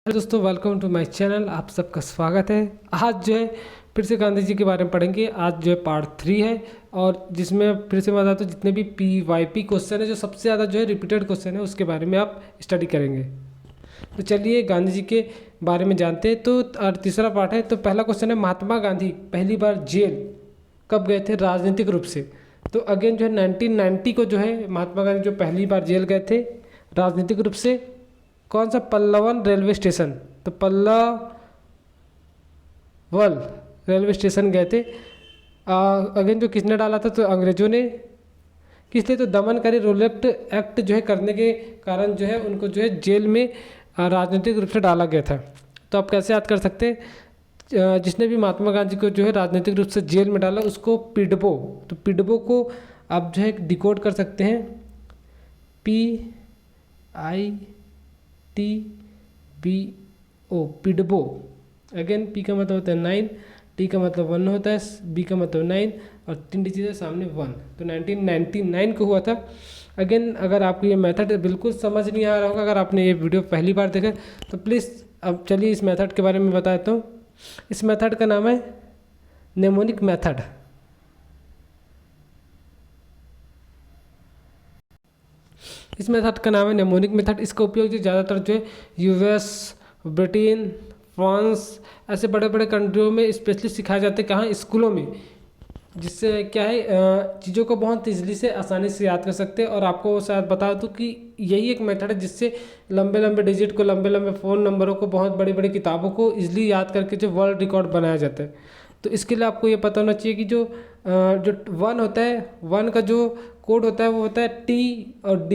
Hello दोस्तों, welcome to my channel. आप सबका स्वागत है। आज जो है फिर से गांधी जी के बारे में पढ़ेंगे। आज जो है पार्ट 3 है और जिसमें फिर से मैं बताता हूँ जितने भी PYP क्वेश्चन है, जो सबसे ज़्यादा जो है रिपीटेड क्वेश्चन है, उसके बारे में आप स्टडी करेंगे। तो चलिए गांधी जी के बारे में जानते हैं। तो और तीसरा पार्ट है। तो पहला क्वेश्चन है, महात्मा गांधी पहली बार जेल कब गए थे राजनीतिक रूप से? तो अगेन जो है 1990 को जो है महात्मा गांधी जो पहली बार जेल गए थे राजनीतिक रूप से। कौन सा? Pallavan railway station. तो पल्लवल रेलवे स्टेशन गए थे। अगेन जो किसने डाला था? तो अंग्रेजों ने। किस लिए? तो दमनकारी रोलेक्ट एक्ट जो है करने के कारण जो है उनको जो है जेल में राजनीतिक रूप से डाला गया था। तो आप कैसे याद कर सकते हैं? जिसने भी महात्मा गांधी को जो है राजनीतिक रूप से जेल में डाला उसको पिडबो। तो पिडबो को आप जो है डिकोड कर सकते हैं, PIDBO, पिडबो। अगेन पी का मतलब होता है 9, टी का मतलब 1 होता है, बी का मतलब 9 और 3 डिजिट है सामने 1। तो 1999 को हुआ था। अगेन अगर आपको ये मेथड बिल्कुल समझ नहीं आ रहा होगा, अगर आपने ये वीडियो पहली बार देखा तो प्लीज़ अब चलिए इस मेथड के बारे में बताता हूँ। इस मेथड का नाम है नेमोनिक मेथड। इस मेथड का नाम है नेमोनिक मेथड। इसका उपयोग जो ज़्यादातर जो है US, ब्रिटेन, फ्रांस ऐसे बड़े बड़े कंट्रियों में स्पेशली सिखाया जाता है। कहाँ? स्कूलों में। जिससे क्या है, चीज़ों को बहुत ईजिली से आसानी से याद कर सकते हैं। और आपको शायद बता दूँ कि यही एक मेथड है जिससे लंबे लंबे डिजिट को, लंबे लंबे फ़ोन नंबरों को, बहुत बड़ी बड़ी किताबों को ईजिली याद करके जो वर्ल्ड रिकॉर्ड बनाया जाता है। तो इसके लिए आपको ये पता होना चाहिए कि जो 1 होता है, 1 का जो कोड होता है वो होता है T और D।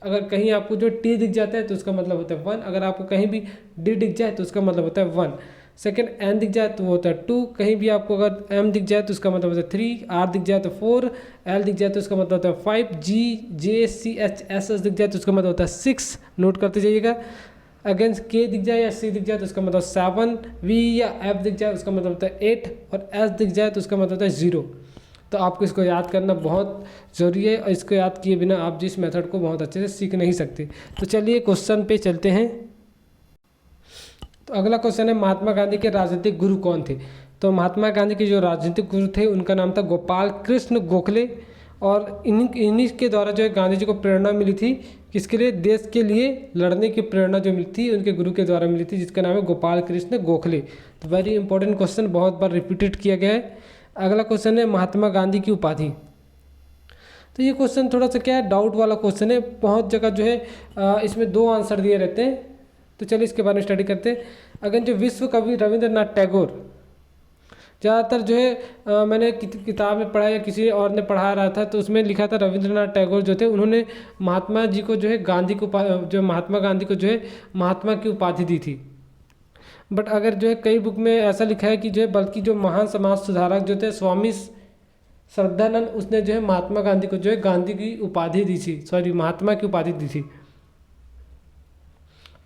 अगर कहीं आपको जो T दिख जाता है तो उसका मतलब होता है 1। अगर आपको कहीं भी D दिख जाए तो उसका मतलब होता है 1। सेकंड N दिख जाए तो वो होता है 2। कहीं भी आपको अगर M दिख जाए तो उसका मतलब होता है 3। R दिख जाए तो 4। L दिख जाए तो उसका मतलब होता है 5। G J C H S S दिख जाए तो उसका मतलब होता है 6। नोट करते जाइएगा। अगेन K दिख जाए या C दिख जाए तो उसका मतलब 7। V या F दिख जाए उसका मतलब होता है 8 और S दिख जाए तो उसका मतलब होता है 0। तो आपको इसको याद करना बहुत ज़रूरी है और इसको याद किए बिना आप जिस मेथड को बहुत अच्छे से सीख नहीं सकते। तो चलिए क्वेश्चन पे चलते हैं। तो अगला क्वेश्चन है, महात्मा गांधी के राजनीतिक गुरु कौन थे? तो महात्मा गांधी के जो राजनीतिक गुरु थे उनका नाम था गोपाल कृष्ण गोखले। और इन्हीं के द्वारा जो है गांधी जी को प्रेरणा मिली थी। किसके लिए? देश के लिए लड़ने की प्रेरणा जो मिली थी उनके गुरु के द्वारा मिली थी, जिसका नाम है गोपाल कृष्ण गोखले। तो वेरी इंपॉर्टेंट क्वेश्चन, बहुत बार रिपीटेड किया गया है। अगला क्वेश्चन है, महात्मा गांधी की उपाधि। तो ये क्वेश्चन थोड़ा सा क्या है, डाउट वाला क्वेश्चन है। बहुत जगह जो है इसमें 2 आंसर दिए रहते हैं। तो चलिए इसके बारे में स्टडी करते हैं। अगर जो विश्व कवि रविंद्रनाथ टैगोर, ज़्यादातर जो है मैंने किताब में पढ़ा या किसी और ने पढ़ा रहा था तो उसमें लिखा था रविंद्रनाथ टैगोर जो थे उन्होंने महात्मा जी को जो है जो महात्मा गांधी को जो है महात्मा की उपाधि दी थी। बट अगर जो है कई बुक में ऐसा लिखा है कि जो है बल्कि जो महान समाज सुधारक जो थे स्वामी श्रद्धानंद, उसने जो है महात्मा गांधी को जो है गांधी की उपाधि दी थी, सॉरी महात्मा की उपाधि दी थी।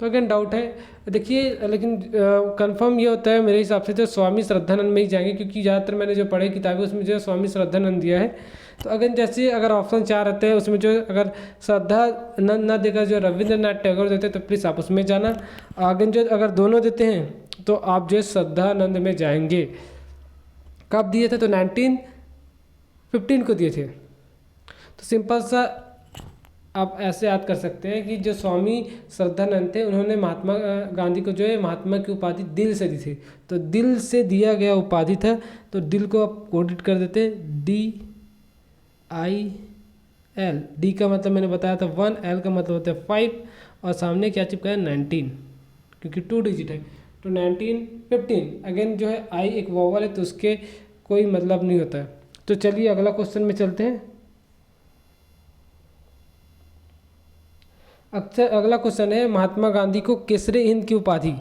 तो अगेन डाउट है, देखिए लेकिन कंफर्म ये होता है मेरे हिसाब से तो स्वामी श्रद्धानंद में ही जाएंगे, क्योंकि ज़्यादातर मैंने जो पढ़े किताबें उसमें जो है स्वामी श्रद्धानंद दिया है। तो अगर जैसे अगर ऑप्शन 4 रहते हैं उसमें जो अगर श्रद्धानंद ना देकर जो रविंद्रनाथ टैगोर देते तो प्लीज़ आप उसमें जाना। आगे जो अगर दोनों देते हैं तो आप जो है श्रद्धानंद में जाएंगे। कब दिए थे? तो 1915 को दिए थे। तो सिंपल सा आप ऐसे याद कर सकते हैं कि जो स्वामी श्रद्धानंद थे उन्होंने महात्मा गांधी को जो है महात्मा की उपाधि दिल से दी थी। तो दिल से दिया गया उपाधि था, तो दिल को आप कोडिट कर देते हैं DIL। डी का मतलब मैंने बताया था 1, L का मतलब होता है 5 और सामने क्या चिपका है 19, क्योंकि 2 डिजिट है। तो 1915 अगेन जो है आई एक वोवल है तो उसके कोई मतलब नहीं होता है। तो चलिए अगला क्वेश्चन में चलते हैं। अक्सर अगला क्वेश्चन है, महात्मा गांधी को केसरे हिंद की उपाधि।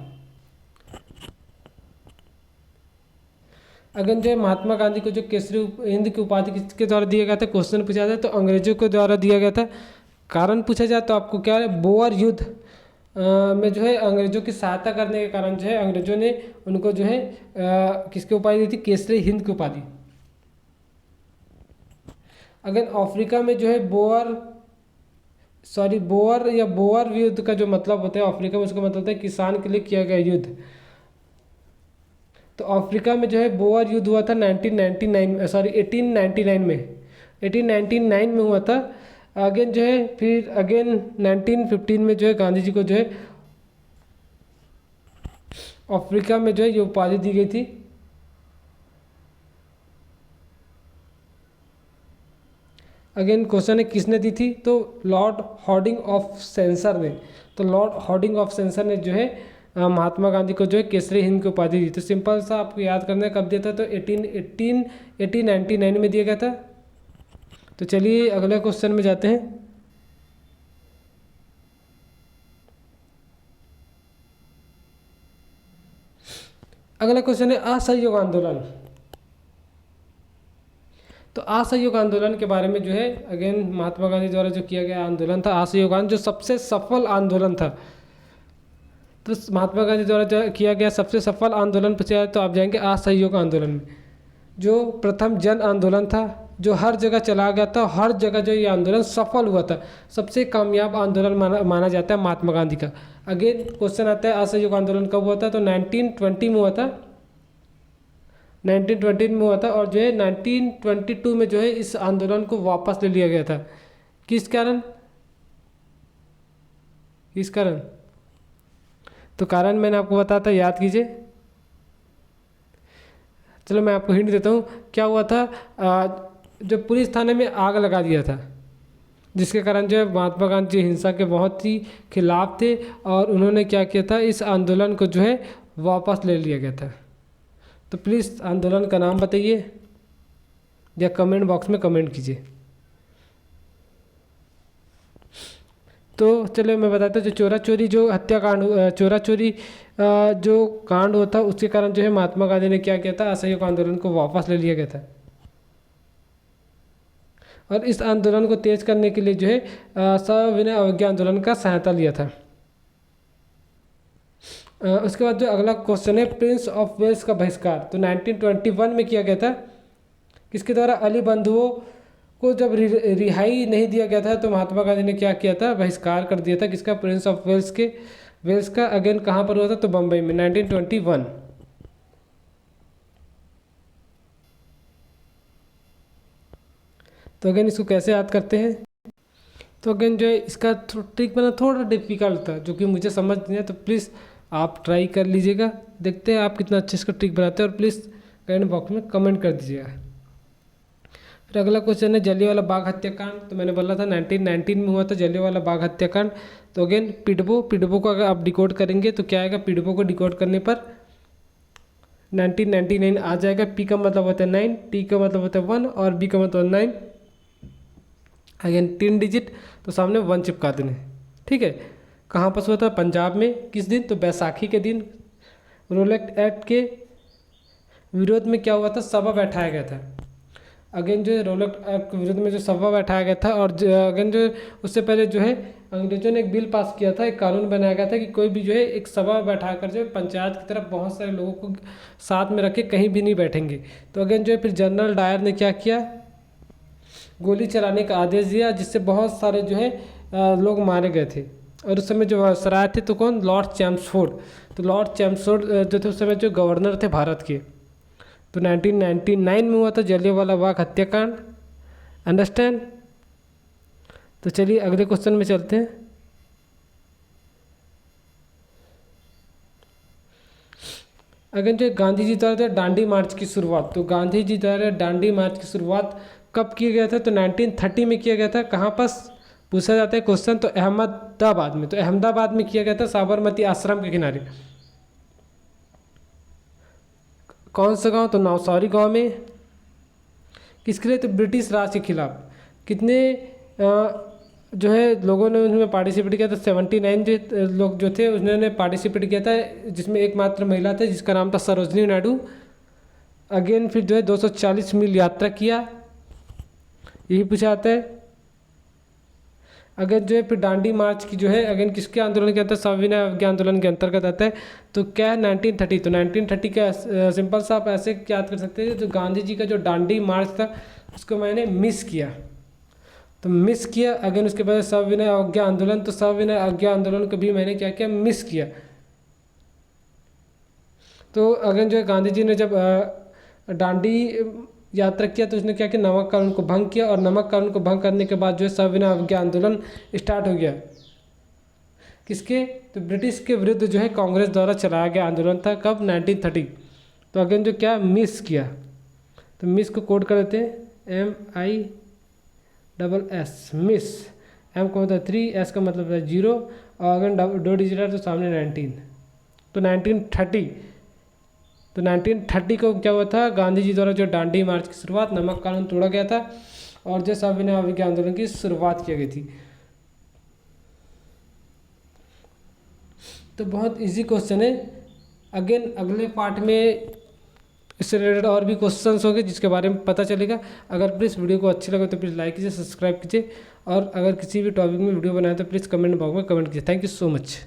अगर जो है महात्मा गांधी को जो केसरी हिंद की उपाधि किसके द्वारा दिया गया था? क्वेश्चन पूछा जाए तो अंग्रेजों के द्वारा दिया गया था। कारण पूछा जाए तो आपको क्या है, बोअर युद्ध में जो है अंग्रेजों की सहायता करने के कारण जो है अंग्रेजों ने उनको जो है किसकी उपाधि दी थी? केसरी हिंद की उपाधि। अगर अफ्रीका में जो है बोअर सॉरी, बोअर या बोअर युद्ध का जो मतलब होता है अफ्रीका में, उसका मतलब होता है किसान के लिए किया गया युद्ध। तो अफ्रीका में जो है बोअर युद्ध हुआ था 1999, सॉरी 1899 में, 1899 में हुआ था। अगेन जो है फिर अगेन 1915 में जो है गांधी जी को जो है अफ्रीका में जो है ये उपाधि दी गई थी। अगेन क्वेश्चन है किसने दी थी, तो लॉर्ड हार्डिंग ऑफ सेंसर ने। तो लॉर्ड हार्डिंग ऑफ सेंसर ने जो है महात्मा गांधी को जो है केसरी हिंद की उपाधि दी। तो सिंपल सा आपको याद करना है कब दिया था, तो 1899 में दिया गया था। तो चलिए अगले क्वेश्चन में जाते हैं। अगला क्वेश्चन है असहयोग आंदोलन। तो असहयोग आंदोलन के बारे में जो है अगेन महात्मा गांधी द्वारा जो किया गया आंदोलन था असहयोग आंदोलन, जो सबसे सफल आंदोलन था। तो महात्मा गांधी द्वारा जो किया गया सबसे सफल आंदोलन पूछा जाए तो आप जाएंगे असहयोग आंदोलन में, जो प्रथम जन आंदोलन था, जो हर जगह चला गया था, हर जगह जो ये आंदोलन सफल हुआ था, सबसे कामयाब आंदोलन माना जाता है महात्मा गांधी का। अगेन क्वेश्चन आता है असहयोग आंदोलन कब हुआ था, तो 1920 में हुआ था, 1920 में हुआ था। और जो है 1922 में जो है इस आंदोलन को वापस ले लिया गया था। किस कारण, किस कारण? तो कारण मैंने आपको बताया था, याद कीजिए। चलो मैं आपको हिंट देता हूँ, क्या हुआ था, जो पुलिस थाने में आग लगा दिया था, जिसके कारण जो है महात्मा गांधी हिंसा के बहुत ही खिलाफ थे और उन्होंने क्या किया था, इस आंदोलन को जो है वापस ले लिया गया था। तो प्लीज़ आंदोलन का नाम बताइए या कमेंट बॉक्स में कमेंट कीजिए। तो चलिए मैं बताता हूँ, जो चोरा चोरी जो हत्याकांड, चोरा चोरी जो कांड होता उसके कारण जो है महात्मा गांधी ने क्या किया था, असहयोग आंदोलन को वापस ले लिया गया था। और इस आंदोलन को तेज करने के लिए जो है सविनय अवज्ञा आंदोलन का सहायता लिया था। उसके बाद जो अगला क्वेश्चन है प्रिंस ऑफ वेल्स का बहिष्कार, तो 1921 में किया गया था। किसके द्वारा, अली बंधुओं को जब रिहाई नहीं दिया गया था तो महात्मा गांधी ने क्या किया था, बहिष्कार कर दिया था किसका, प्रिंस ऑफ वेल्स के, वेल्स का। अगेन कहाँ पर हुआ था, तो बम्बई में 1921। तो अगेन इसको कैसे याद करते हैं, तो अगेन जो है इसका ट्रिक बना थोड़ा डिफिकल्ट था जो कि मुझे समझ नहीं है, तो प्लीज़ आप ट्राई कर लीजिएगा, देखते हैं आप कितना अच्छे इसका ट्रिक बनाते हैं और प्लीज़ कमेंट बॉक्स में कमेंट कर दीजिएगा। फिर अगला क्वेश्चन है जलियांवाला बाग हत्याकांड, तो मैंने बोला था 1919 में हुआ था जलियांवाला बाग हत्याकांड। तो अगेन पिडबो को अगर आप डिकोड करेंगे तो क्या आएगा, पिडबो को डिकोड करने पर 1999 आ जाएगा। पी का मतलब होता है 9, टी का मतलब होता है 1 और बी का मतलब 9। अगेन 3 डिजिट, तो सामने 1 चिपका देने, ठीक है। कहाँ पर हुआ था, पंजाब में। किस दिन, तो बैसाखी के दिन। रोलेक्ट एक्ट के विरोध में क्या हुआ था, सभा बैठाया गया था। अगेन जो है रोलेक्ट एक्ट के विरोध में जो सभा बैठाया गया था। और अगेन जो उससे पहले जो है अंग्रेजों ने एक बिल पास किया था, एक कानून बनाया गया था कि कोई भी जो है एक सभा बैठा कर जो है पंचायत की तरफ बहुत सारे लोगों को साथ में रखे कहीं भी नहीं बैठेंगे। तो अगेन जो है फिर जनरल डायर ने क्या किया, गोली चलाने का आदेश दिया, जिससे बहुत सारे जो है लोग मारे गए थे। और उस समय जो सराय थे तो कौन, लॉर्ड चैम्सफोर्ड। तो लॉर्ड चैम्सफोर्ड जो थे उस समय जो गवर्नर थे भारत के। तो 1999 में हुआ था जलियांवाला बाग हत्याकांड, अंडरस्टैंड। तो चलिए अगले क्वेश्चन में चलते हैं। अगेन जो गांधी जी द्वारा दांडी मार्च की शुरुआत, तो गांधी जी द्वारा दांडी मार्च की शुरुआत कब किया गया था, तो 1930 में किया गया था। कहाँ पर पूछा जाता है क्वेश्चन, तो अहमदाबाद में। तो अहमदाबाद में किया गया था, साबरमती आश्रम के किनारे। कौन सा गांव, तो नवसारी गांव में। किसके लिए, तो ब्रिटिश राज के खिलाफ। कितने जो है लोगों ने उनमें पार्टिसिपेट किया था, 79 जो लोग जो थे उन्होंने पार्टिसिपेट किया था, जिसमें एकमात्र महिला थे जिसका नाम था सरोजनी नायडू। अगेन फिर जो है 240 मील यात्रा किया, यही पूछा जाता है। अगर जो है फिर दांडी मार्च की जो है अगेन किसके आंदोलन के अंतर्गत, सविनय अवज्ञा आंदोलन के अंतर्गत आता है। तो क्या है 1930, तो 1930 का सिंपल सा आप ऐसे याद कर सकते हैं, तो गांधी जी का जो दांडी मार्च था उसको मैंने मिस किया, तो मिस किया। अगेन उसके बाद सविनय अवज्ञा आंदोलन, तो सविनय अवज्ञा आंदोलन को भी मैंने क्या किया, मिस किया। तो अगेन जो है गांधी जी ने जब दांडी यात्रा किया तो उसने क्या किया, नमक कानून को भंग किया, और नमक कानून को भंग करने के बाद जो है सविनय अवज्ञा आंदोलन स्टार्ट हो गया। किसके, तो ब्रिटिश के विरुद्ध जो है कांग्रेस द्वारा चलाया गया आंदोलन था। कब, 1930। तो अगेन जो क्या, मिस किया, तो मिस को कोड कर देते हैं MISS, मिस। एम का मतलब 3, एस का मतलब है 0, और अगर 2 डिजिट है तो सामने 19। तो 1930 को क्या हुआ था, गांधी जी द्वारा जो दांडी मार्च की शुरुआत, नमक कानून तोड़ा गया था, और जो सविनय अवज्ञा आंदोलन की शुरुआत की गई थी। तो बहुत इजी क्वेश्चन है। अगेन अगले पार्ट में इससे रिलेटेड और भी क्वेश्चंस होंगे जिसके बारे में पता चलेगा। अगर प्लीज़ वीडियो को अच्छी लगे तो प्लीज़ लाइक कीजिए, सब्सक्राइब कीजिए, और अगर किसी भी टॉपिक में वीडियो बनाए तो प्लीज़ कमेंट बॉक्स में कमेंट कीजिए। Thank you so much.